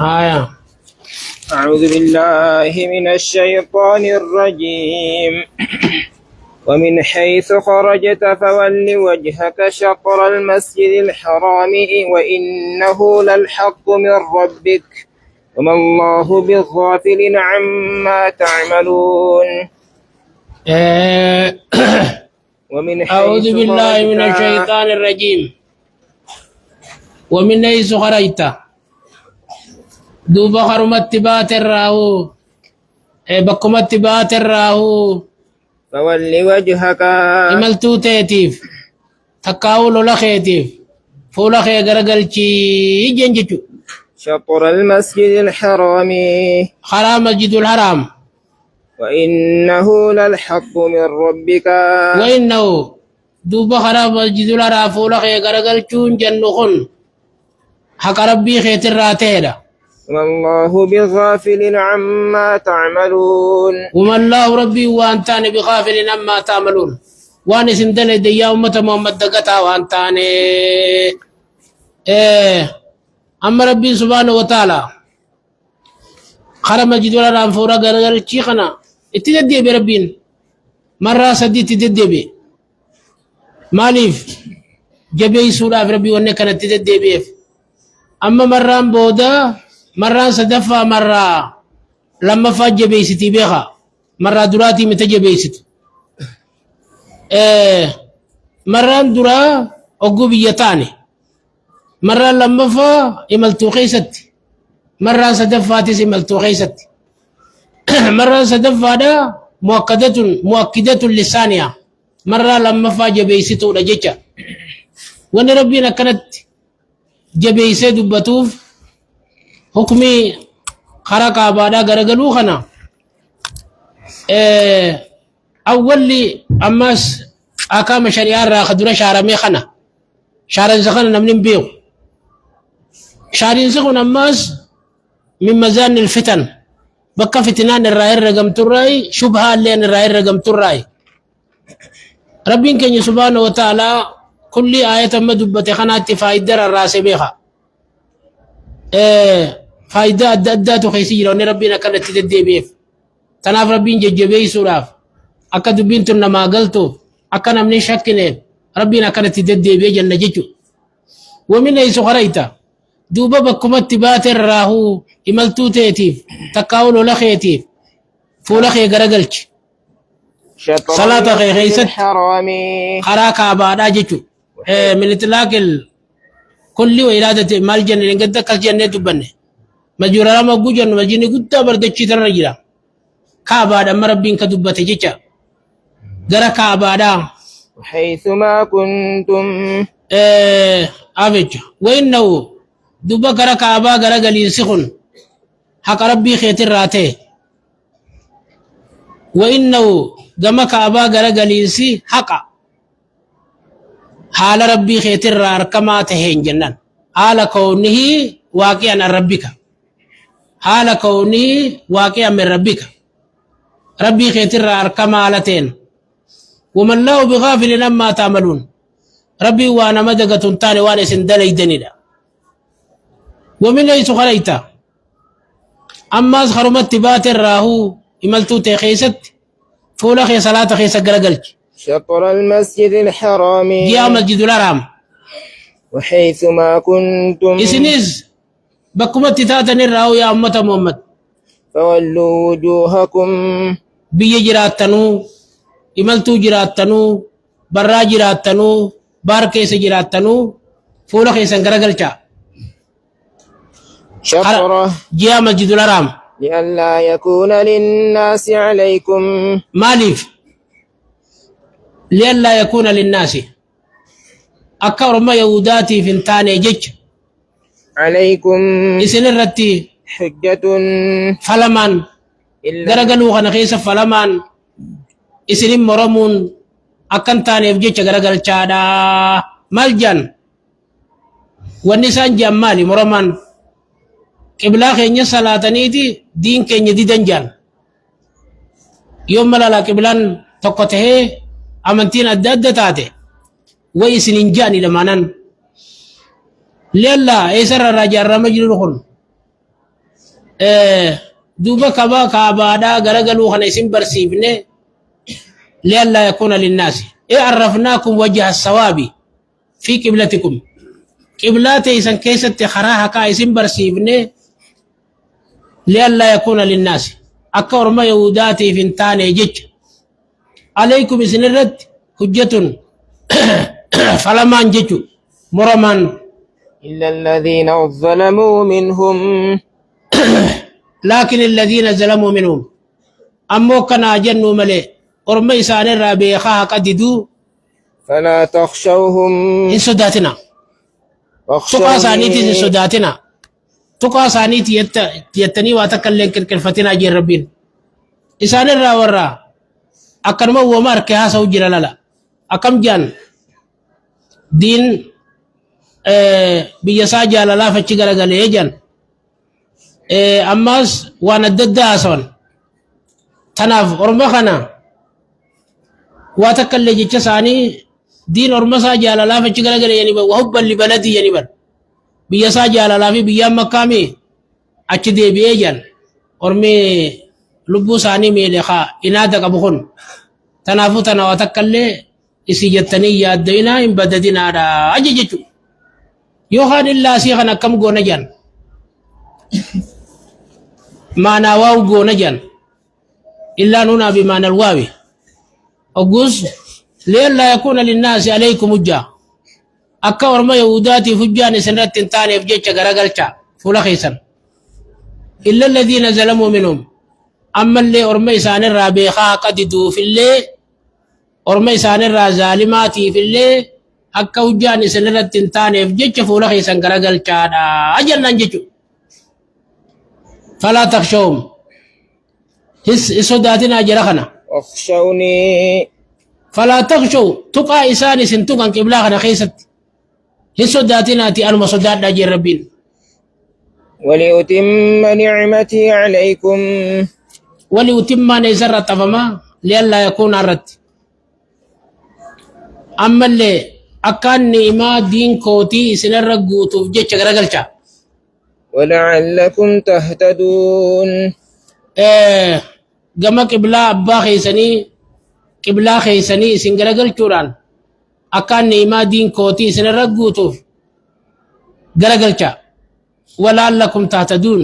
آية. أعوذ بالله من الشيطان الرجيم. ومن حيث خرجت فول وجهك شطر المسجد الحرام وإنه للحق من ربك وما الله بغافل عما تعملون. ومن أعوذ حيث بالله من خرجت الشيطان الرجيم. ومن حيث خرجت دوبا خرمت بات الراهو بكمت بات الراهو فول وجهك إملتو تيتيف تكاول لخيتيف فولخي غرغلشي جنجتو شطر المسجد الحرام حرام مسجد الحرام وإنه للحق من ربك وإنه دوبا حرام مسجد الحرام فولخي غرغلشو جنخن حق ربي خيت الراتيلا وما الله بغافل عما تعملون. وما الله ربي وانتاني بغافل عما تعملون. وان سندل ديا أمة محمد دقتا وانتاني أما ربي سبحانه وتعالى خرم جدول رام فورا غرغر چيخنا اتددي بربين مرة سدي تددي بي ماليف جبي سورة ربي ونك كانت تددي بيف أما مرة بودا مرة صدفة مرة لما فاج بيستي بيها مرة دراتي متج بيست مرة درا أقوب يتاني مرة لما فا إملتو خيست مرة صدفة تس إملتو خيست مرة صدفة دا مؤكدة للثانية مرة لما فاج بيستو لجيتشا وان ربنا كانت جبيسة دبتوف حكمي خرقا بادا غرغلو خنا أول أماس أكام شريعة راخدنا شارمي خنا شارن سخنا نمنين بيو شارين سخنا أماس من مزان الفتن بكا فتنان الرأي الرقم تراي شبها لين الرأي الرقم تراي ربين كن سبحانه وتعالى كل آية مدبت خنات فايدة الراس بيها فايدة أدات خيسي لون ربنا كانت تدي بيف تناف ربين ججبي سراف أكد بنت ما قلتو أكنا من شكنين ربنا كانت تدي بي جنة ججو ومن أي سخريتا دوبا بكمت بات الراهو إملتو تيتيف تكاولو لخيتيف فولخي غرقلش صلاة خيست الحرامي خراك عبادا ججو من إطلاق كل وإرادة مال جنة لنقد كالجنة تبني مجورا لما قجن مجيني قد بردتش ترجلا كعبادا مربين كدبت جيجا غرا كعبادا حيثما كنتم أبج وإنه دوبا غرا كعبا غرا قليل سخن حق ربي خيت الراتي وإنه غما كعبا غرا قليل سي حقا حال ربي خيت الرار كما تهين جنان حال كونه واقعا ربك حال كونه واقعا من ربك ربي خيت الرار كمالتين وما الله بغافل لما تعملون ربي وانا مدقة تاني وانا سندلي دنيدا ومن ليس خليتا أما خرمت بات الراهو إملتو تخيست فولا خي صلاة خيس قرقلج شطر المسجد الحرام يا مسجد الحرام وحيثما كنتم إسنيز بكمت تاتني الراهو يا أمة محمد فولوا وجوهكم بيا جراتنو إملتو جراتنو برا جراتنو بار كيس جراتنو فولا خيس قرقلج شطره يا مسجد الحرام لئلا يكون للناس عليكم ماليف لئلا يكون للناس أكبر ما يهوداتي في انتاني جج عليكم إسن الرتي حجة فلمان إلا غرغلو خنا خيس فلمان إسن مرمون أكن تاني بجج غرغل چادا مالجان والنسان جمالي مرمان قبلا خيني صلاتنيتي دين كيني دي دنجان يوم ملالا قبلان تقوته أمنتين أدد تاتي ويسنين جاني لمانان لله ايسر الرجال رمجل الخن دوبا كبا كابادا غرغلو خنا اسم برسيبني لئلا يكون للناس عرفناكم وجه الصواب في قبلتكم قبلاتي إسان كيست خراها كا اسم برسيبني لئلا يكون للناس أكور ما يوداتي فنتاني جج عليكم إسن الرد حجة فلمان جج مرمان إلا الذين ظلموا منهم لكن الذين ظلموا منهم أمو كنا جنوا ملي أرمي إسان الرابي خاها قددو فلا تخشوهم إن صداتنا تقا واخشوني سانيتي إن صداتنا تقا سانيتي يتني واتكلم كرفتنا جي ربين إسان الراورا أكرما ومار كها سوجر للا أكم جان دين بيسا جالala fachi garagalee jan ammas waan adda addaa haasa'an tanaaf orma kana waa takka illee jecha isaanii diin orma isaa jaalalaa fachi garagalee yani ban wahubban libalati yani ban biyya isaa jaalalaa fi biyyaan makkaami achi deebi'ee jan ormi lubbuu isaanii miidhe haa inaada qabu kun tanaafuu tana waa takka illee isii jettanii yaadda'inaa hin badadinaadha aje jechuudha. يوهان إلا سيخنا كم قونا جان معنى واو قونا جان إلا نونا بمعنى الواوي أقول لئلا يكون للناس عليكم حجة أكا ورما يهوداتي فجان سنرات تاني فجيتش غرغلچا فولا خيسن إلا الذين ظلموا منهم أما اللي ورما إسان الرابيخا قددوا في اللي ورما إسان الرازالماتي في اللي akka hujjaan isin irratti hin taaneef jecha fuula keessan garagalchaadha ajannan jechu falaa takshawum sodaatinaa jira kana واخشوني falaa takshaw tuqaa isaan isin tuqan qiblaa kana keessatti sodaatinaati anuma sodaadhaa jeen rabbiin ولأتم نعمتي عليكم وليتم نيسر الطفما لئلا يكون الرد أما اللي أكان نيما دين كوتي سنر رغوتوف جيتش غرغلچا ولعلكم تهتدون gama qiblaa abbaa keessanii qiblaa keessanii isin garagalchuudhaan akkaan ni'imaa diin kootii isinirra guutuuf garagalcha walaallakum tahtaduun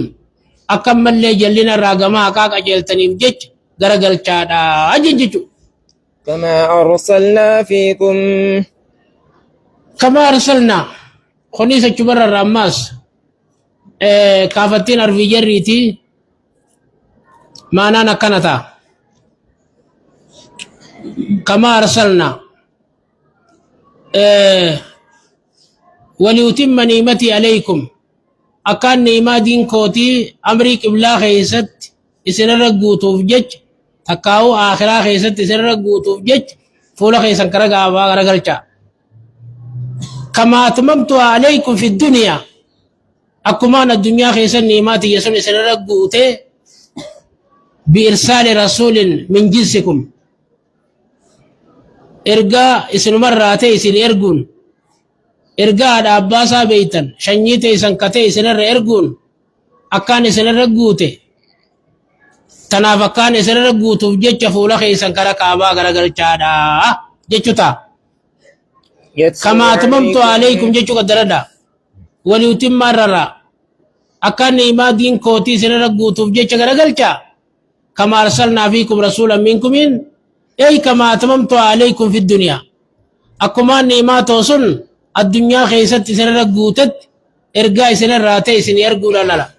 akkan mallee jallina irraa gama haqaa qajeeltaniif jecha garagalchaadha ajin jechu كما أرسلنا فيكم كما أرسلنا خنيسة جبر الرماس كافتين أرفي جريتي ما أنا كنتا كما أرسلنا وليتم نعمتي عليكم أكان نعمة دين كوتي أمريك إبلا خيست إسن رقوتوف جج تكاو آخرا خيست إسن رقوتوف جج فولا خيسن كرقا وغرقلچا كما أتممت عليكم في الدنيا أكمان الدنيا خيسن نعماتي يسن إسن رقوتي بإرسال رسول من جنسكم إرقا إسن مراتي إسن إرقون إرقا أباسا بيتن شنيتي إسن كتي إسن إرقون أكان إسن رقوتي تناف أكان إسن رقوتو جيتش فولا خيسن كرقا وغرقلچا جيتشتا كما أتممت عليكم جيتشو قدردا وليتم مررا أكان نعمة دين كوتي إسن رقوتو جيتش غرقلچا كما أرسلنا فيكم رسولا منكم أي كما أتممت عليكم في الدنيا أكما نعمات وصل الدنيا خيست سنر قوتت إرقاء سنر راتي سن يرقو لا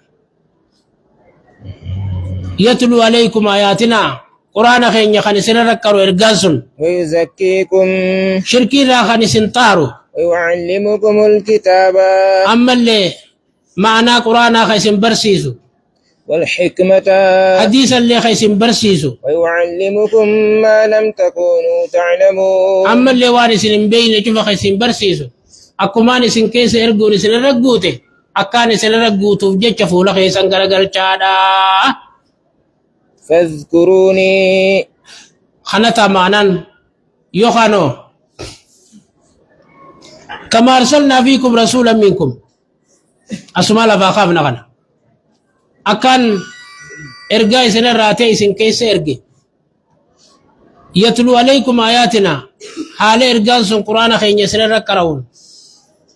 يتلو عليكم آياتنا قرآن خين يخان سنر ركروا إرقاء سن ويزكيكم شركي را خان سنطارو ويعلمكم الكتاب أما اللي معنى قرآن خيسن برسيسو والحكمة حديث اللي خيسن برسيسو ويعلمكم ما لم تكونوا تعلمون أما اللي وارسن بين شوف خيسن برسيسو أكمان سن كيس إرقون سن رقوته أكان سن رقوته جيتش فولا خيسن غرغلچا فاذكروني خنتا معنان يوخانو كما أرسلنا فيكم رسولا منكم أسمع لفاقاف نغنى أكان إرجاء سنة راتي سن كيس إرجي يتلو عليكم آياتنا حال إرجاء سن قرآن خين سنة ركراون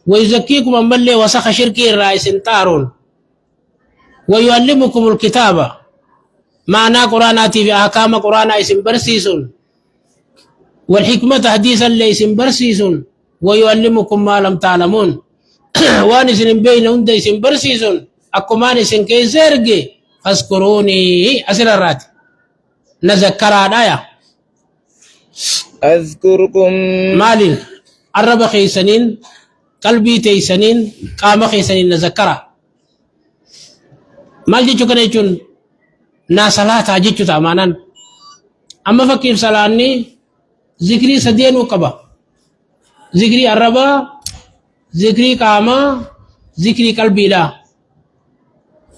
ويزكيكم أملي وسخ شركي الرئيس تارون ويعلمكم الكتابة معنى قرآناتي في أحكام قرآن اسم برسيسون والحكمة حديثا ليس برسيسون ويعلمكم ما لم تعلمون وانس بين هند اسم برسيسون أكمان اسم كيسرجي فاذكروني أسر الرات نذكر آية أذكركم مالين الرب خيسنين قلبي تيسنين قام خيسنين نذكر مال جيتو كنيتون نا صلاة جيتو تامانان أما فكيف صلاني ذكري سدين وقبا ذكري الربا ذكري قاما ذكري قلبي لا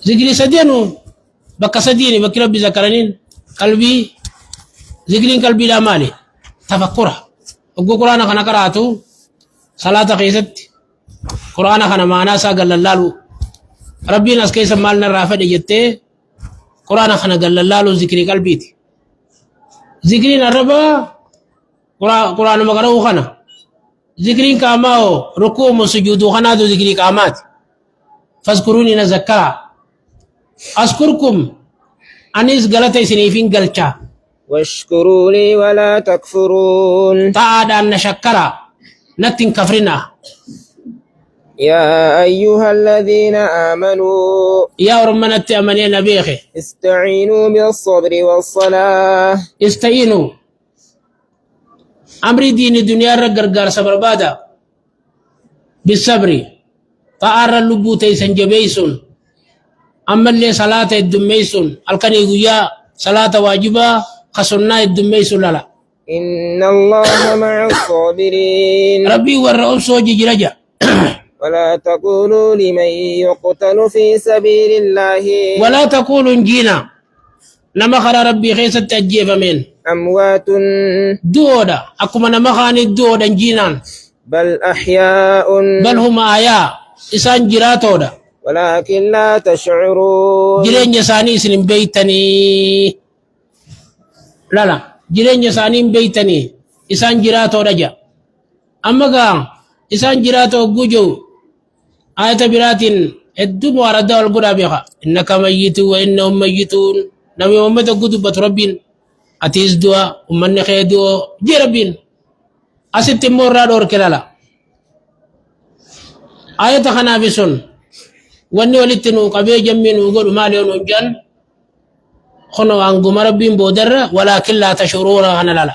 ذكري سدينو بك سديني بك ربي ذكرنين قلبي ذكري قلبي لا مالي تفكرها وقو قرآن خنا قرأتو صلاة قيست قرآن خنا معنا ساقل اللالو ربي ناس كيس مالنا رافد جتة قرآن خنا قل اللالو ذكري قلبيتي ذكري الربا قرآن مقرأو خنا ذكري كاماو ركوع وسجود خنا دو ذكري كامات فاذكروني نذكرها أذكركم أنيس غلطة سنيفين غلطة واشكروا لي ولا تكفرون تعاد أن نشكرا نتن كفرنا يا أيها الذين آمنوا يا رمنا التأمنين نبيخي استعينوا بالصبر والصلاة استعينوا أمر دين الدنيا رقرقار صبر بادا بالصبر تعارى اللبو تيسن جبيسون أما اللي صلاة الدميسون الكني يا صلاة واجبة خسرنا الدميسون لا إن الله مع الصابرين ربي والرؤوس سوجي جرجا ولا تقولوا لمن يقتل في سبيل الله ولا تقولوا جينا نما خرى ربي خيسة تجيب من أموات دودا أكما نما خاني دودا جينان بل أحياء بل هم آياء إسان جراتودا ولكن لا تشعرون جرين يساني سنين بيتني لا جرين يساني بيتني إسان جراتودا جا أما قام إسان جراتو جوجو آية براتين الدم واردا والقرابيخا إنك ميت وإنهم ميتون نبي محمد قدبت ربين أتيز دوا ومن خيدوا جربين أسيت مورا دور كلالا آية خنا بسون واني ولتنو قبي جمين وقول ماليون ونجان خنو عنقم ربين بودر ولكن لا تشعرون أنا لا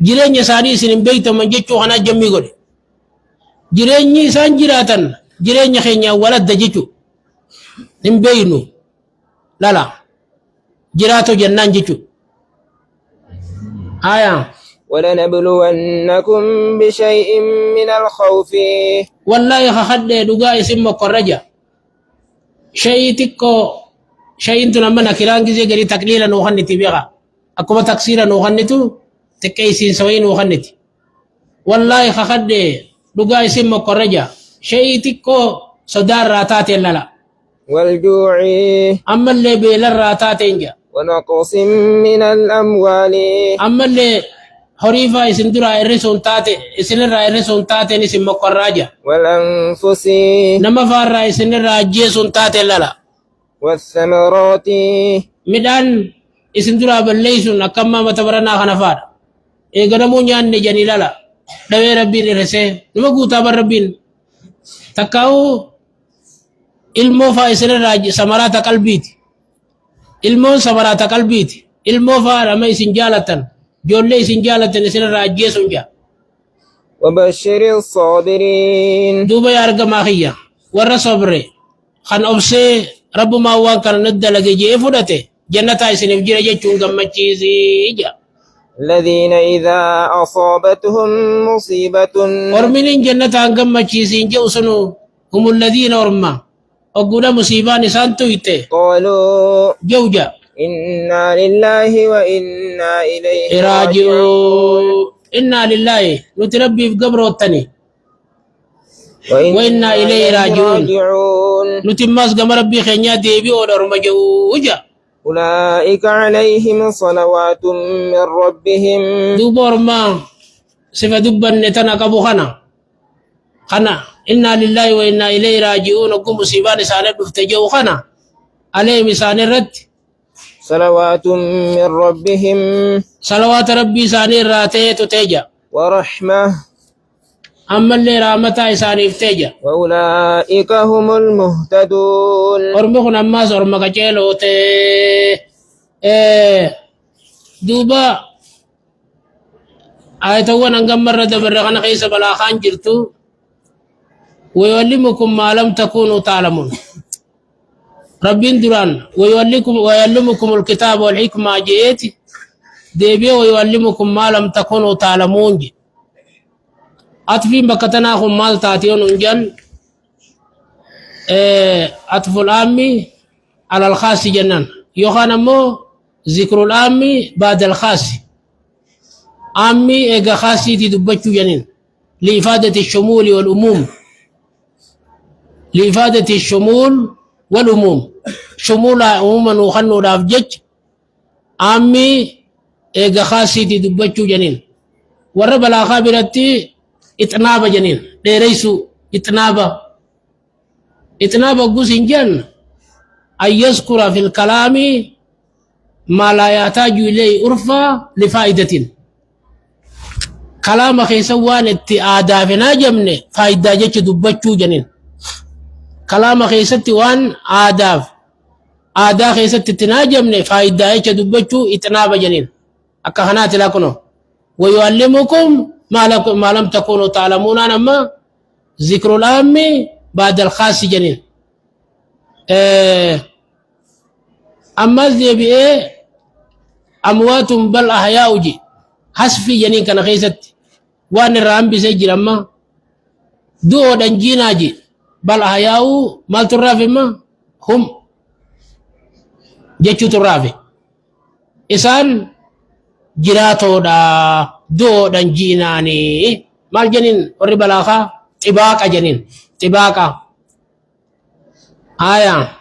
جرين يساني سنين بيت من جيتشو خنا جمي قولي jireenyi isaan jiraatan jireenya keenya waladda jechu hin beeynu lala jiraato jennaan jechu aya ولنبلونكم بشيء من الخوف wallahi khadde duga isim mokorraja shaytikko shayintu namana kirangize gari taklila no khanniti biqa akuma taksira no khannitu tekaysin sawayin no khanniti wallahi khadde duga isim mokorraja shaytikko sodar ratati lala والجوع amma le belar ratati inja ونقص من الأموال amma le horifa isin dura irrisun tate isinirra irrisun tate isim mokorraja والأنفس nama farra isinirra jesun tate lala والثمرات midhaan isin dura balleeysun akkamma mata baranaa kana faadha eeganamuu nyaanne jani lala dhawee rabbiin irrise numa guutaa bar rabbiin takkaa'u ilmoo faa isinirraa samaraata qalbiiti ilmoon samaraata qalbiiti ilmoo faa nama isin jaalatan ijoollee isin jaalatan isinirraa ajjeesun jaa وبشر الصابرين duuba yaa argamaa kiyya warra sobre kan obsee rabbumaa waan kana naddalage jee fudhate jannataa isiniif jira jechuun gammachiisii jaa الذين إذا أصابتهم مصيبة orminin jannataan gammachiisiin jedhu sunu humulladhiina orma ogguudha musiibaan isaan tuyte قالوا jawja إنا لله وإنا إليه راجعون iraaji'uu innaa lillaahi nuti rabbiif gabroottani وإنا إليه راجعون راجعون نتماس قم ربي خينيا ديبي ودر مجوجا أولئك عليهم صلوات من ربهم دوبور ما صفة دبا نتنا كبو خنا إنا لله وإنا إليه راجعون وقم مصيبان سانة بفتجو خنا عليه مسان الرد صلوات من ربهم صلوات ربي ساني راتي تتجا ورحمة أما اللي رامتا ساني فتجا وأولئك هم المهتدون أرمخ نماس أرمك جيلو تي دوبا آية أنقم مرة دبرغنا خيس بلا خان جرتو ويعلمكم ما لم تكونوا تعلمون ربين دران ويعلمكم الكتاب والحكمة جيتي ديبي ويعلمكم ما لم تكونوا تعلمون جي أطفين بكتناهم مال تاتيون انجن أطف الآمي على الخاص جنان يوخان مو ذكر الآمي بعد الخاص آمي إيغا خاصي تدبتشو جنين لإفادة الشمول والأموم لإفادة الشمول والأموم شمول عموما وخنو رافجج آمي إيغا خاصي تدبتشو جنين ورب الأخابرتي إتنابة جنين ليريسو إتنابة قوسين جن أن يذكر في الكلام ما لا يحتاج إليه عرفا لفائدة كلام خيسوان اتعادا فينا جمني فائدة جيش دبتشو جنين كلام خيستي وان آدا خيستي تناجمني فائدة جيش دبتشو إتنابة جنين أكهنات لكنو ويعلمكم ما لم تكونوا تعلمون أنما ذكر العام بعد الخاص جنين أما ذي أموات بل أحياء جي حسفي جنين كان خيست وان الرام بسجل أما دو دنجينا جي بل أحياء مال ترافي ما هم جيشو ترافي إسان جراتو دا دو دنجيناني مال جنين وربلاخا تباكا جنين تباكا آية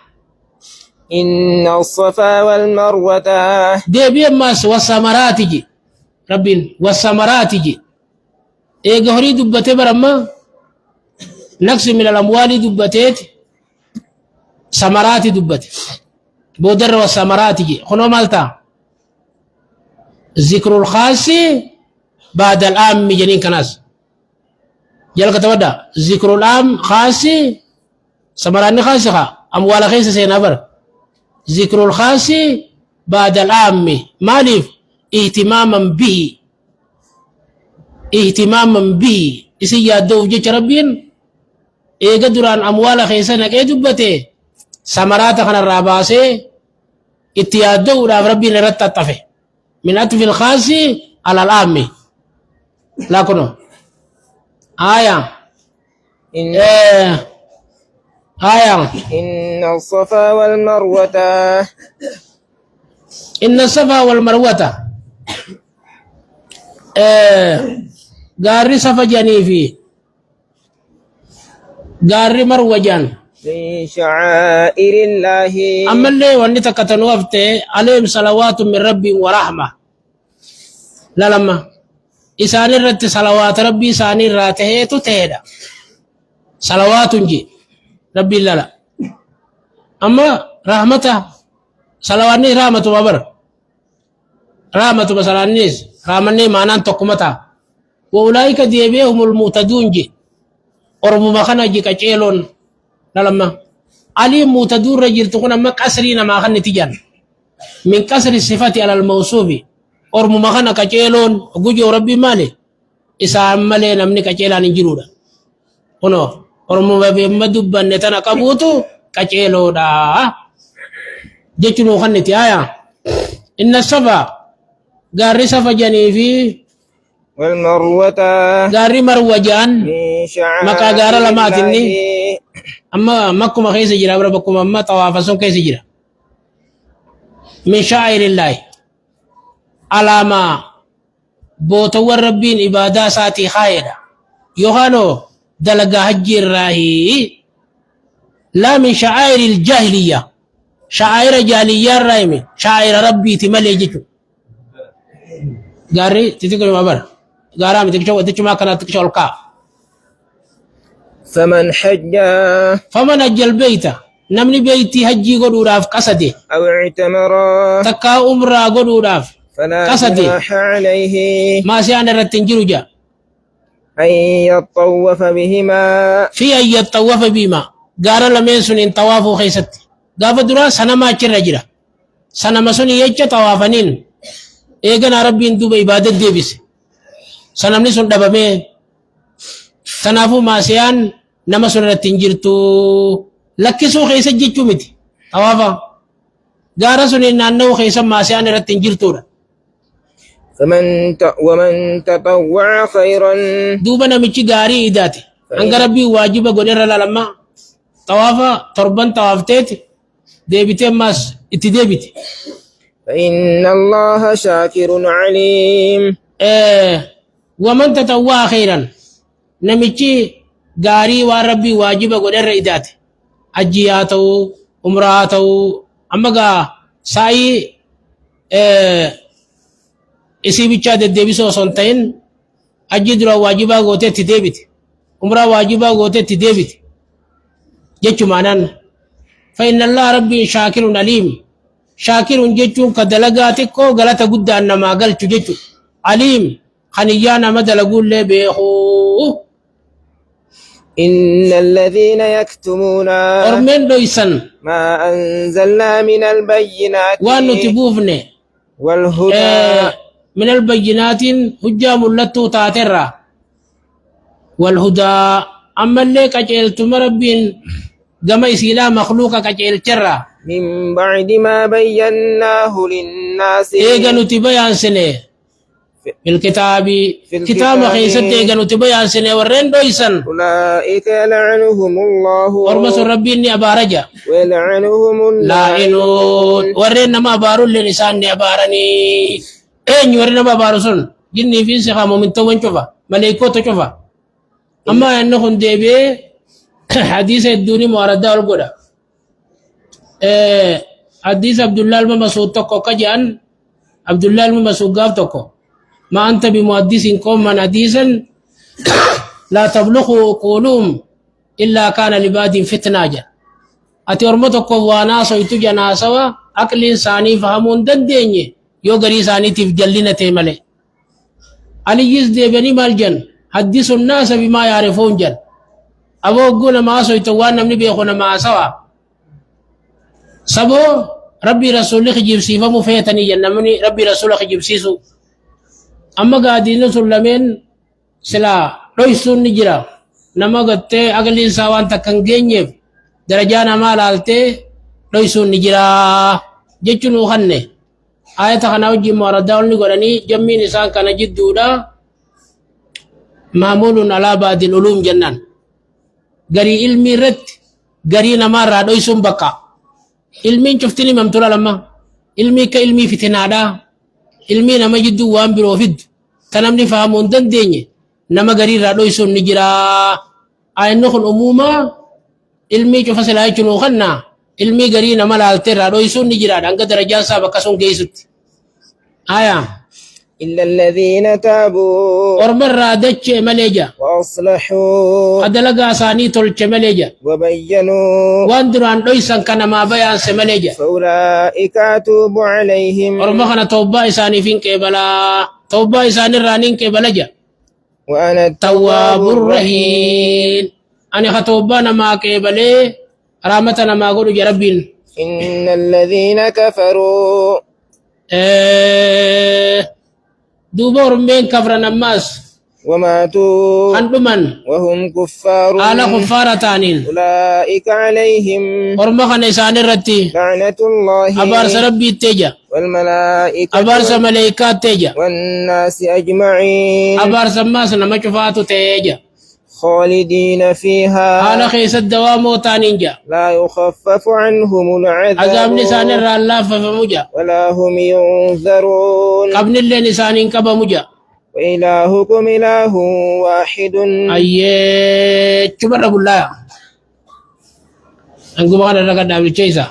إن الصفا والمروة دي بيماس والسمرات جي ربين والسمرات جي إيه قهري دبتي برما نقص من الأموال دبتيت سمرات دبتي بودر والسمرات جي خنو مالتا ذكر الخاص بعد العام جنين كناس جل كتودا ذكر العام خاص سمراني خاصها أموال خيس سينبر ذكر الخاص بعد العام مالف اهتماما به إسي يادو جيش ربين إيه قدران أموال خيسانك إيه دبته سمرات خنا الراباسي اتيادو ربين رتطفه من أطف الخاص على العام لكنه آية آية إن الصفا والمروة إن الصفا والمروة غاري صفا جانيفي غاري مروة جان من شعائر الله أما اللي واني تكتنوفته عليهم صلوات من ربي ورحمة لا لما إساني رت صلوات ربي إساني راته تتهدى صلوات جي ربي لا أما رحمته صلواني رحمة ببر رحمة بسلانيس رحمني معنان تقمتا وأولئك ديبيهم المعتدون جي أرمو مخنا جي كچيلون لما علي معتدون رجل تكون أما كسرين ما خن تجان من كسر الصفات على الموصوف أرمو مخنا كچيلون وجو ربي مالي إسا مالي نمني كچيلان انجرودا هنو أرمو مدوبا نتنا كبوتو كچيلو دا جيشنو خن تيايا إن الصفا غاري صفا جانيفي والمروة غاري مروة جان من شعائر مكا غارا لما الله تني أما مكو ما خيس جرا بربكم أما توافسون كيس جرا من شعائر الله علامة بوتور ربين إبادة ساتي خائرة يوهانو دلقا حج الراهي لا من شعائر الجاهلية شعائر جاهلية الرايمي شعائر ربي تملي جيتو قاري تتكلم مبر قارام تكشو ما كانت تكشو القاع فمن حج البيت نمني بيتي حجي قدو راف قصدي أو اعتمر تكا أمرا قدو راف فلا قصدي جناح عليه ما سيان رتنجرو جا أن يطوف بهما في أن يطوف بما قال لمن سنين طوافو خيست قاف درا سنما چر سنما سني يجا طوافنين ايغنا ربي دوب عبادت ديبس سنمني سن دبمه سنافو ماسيان نما سن رتنجرتو لكسو خيست جيچو متي طوافا قال سنين نانو خيست ماسيان رتنجرتو ومن تطوع خيرا دوبا نمچي غاري إداتي أنك ربي واجب قدر لما طوافا تربان طوافتيت ديبتي ماس اتديبتي فإن الله شاكر عليم ومن تطوع خيرا نمچي غاري وربي واجب قدر إداتي حجياتو عمراتو أما ساي isi bicha de debiso sontain aji dura wajiba gote ti debiti umra wajiba gote ti debiti jechu manan fa inna allah rabbi shakirun alim shakirun jechu kadalagati ko galata gudda annama galchu jechu alim khaniyana madalagul le behu إن الذين يكتمون ormen doisan ما أنزلنا من البينات wanu tibufne والهدى من البينات حجة ملتو تاترا والهدى أما اللي كجلت مربين كما يسيلا مخلوقا كجل ترى من بعد ما بيناه للناس إيغا نتبيان سنة في الكتاب كتاب خيست إيغا نتبيان سنة ورين دويسن أولئك لعنهم الله ورمس ربي أبارجا ولعنهم لائنون ورين ما بارو لنسان أبارني أين ورين ما بارو سن جني في سخام من توان شوفا ملائكو تشوفا أما أنهم ديبي حديث الدوني موردة والقرى حديث عبد الله المسعود تكو كجان عبد الله المسعود قاف تكو ما أنت بمحدث قوم من حديثا لا تبلغوا قولهم إلا كان لباد فتناجا أتي أرمتك وانا سويتو جناسوا أكل إنساني فهمون دنديني يو غري إنساني تفجلنا تيمالي علي يزدي بني مالجن حدث الناس بما يعرفون جن أبو قونا ما سويتو وانا من بيخونا ما سوا سبو ربي رسولي خجيب سيفا مفيتني جنمني ربي رسولي خجيب سيسو أما قادين سلمين سلا رويسون نجرا نما قدت أقل إنسان تكنجينيف درجانا ما لالته رويسون نجرا جيشنو خنه آية خناوجي مورداون نقراني جمي نسان كان جدودا معمول على بعض العلوم جنان غري علمي رت غري نمارا رويسون بقى علمي شفتني ممتولا لما علمي كعلمي فتنادا ilmi nama jiddu waan biroo fiddu tanamni fahamuun dandeenye nama garii irraa dhoysuun ni jira ayinni kun umumaa ilmii cufa silaa jechuun kannaa ilmii garii nama laalte irraa dhoysuun ni jira hanga darajaan isaa bakka sun geessutti aya إلا الذين تابوا orma irraa dachee malee jaa وأصلحوا adalagaa isaanii tolche malee jaa وبينوا waan duraan dhoysan kan namaa bayaanse malee jaa فأولئك أتوب عليهم orma kana tawbaa isaaniif hin qeebalaa tawbaa isaanirraa hin qeebala jaa وأنا التواب الرحيم أنا خطوبنا ما قبله رحمتنا ما قولوا يا ربي إن الذين كفروا دوبور من كفر الناس وماتوا أنتمن وهم كفار على كفارة تانين أولئك عليهم ورمخ نسان الرتي لعنة الله أبارس ربي تيجا والملائكة أبارس ملائكات تيجا والناس أجمعين أبارس الناس نمشفات تيجا خالدين فيها على خيس الدوام وتانينجا لا يخفف عنهم عذاب العذاب نسان الرالله فمجا ولا هم ينذرون قبل اللي نسان كبا مجا وإلهكم إله واحد. أيه شبر أقول لا أنكم أنا لقد أبي تيسا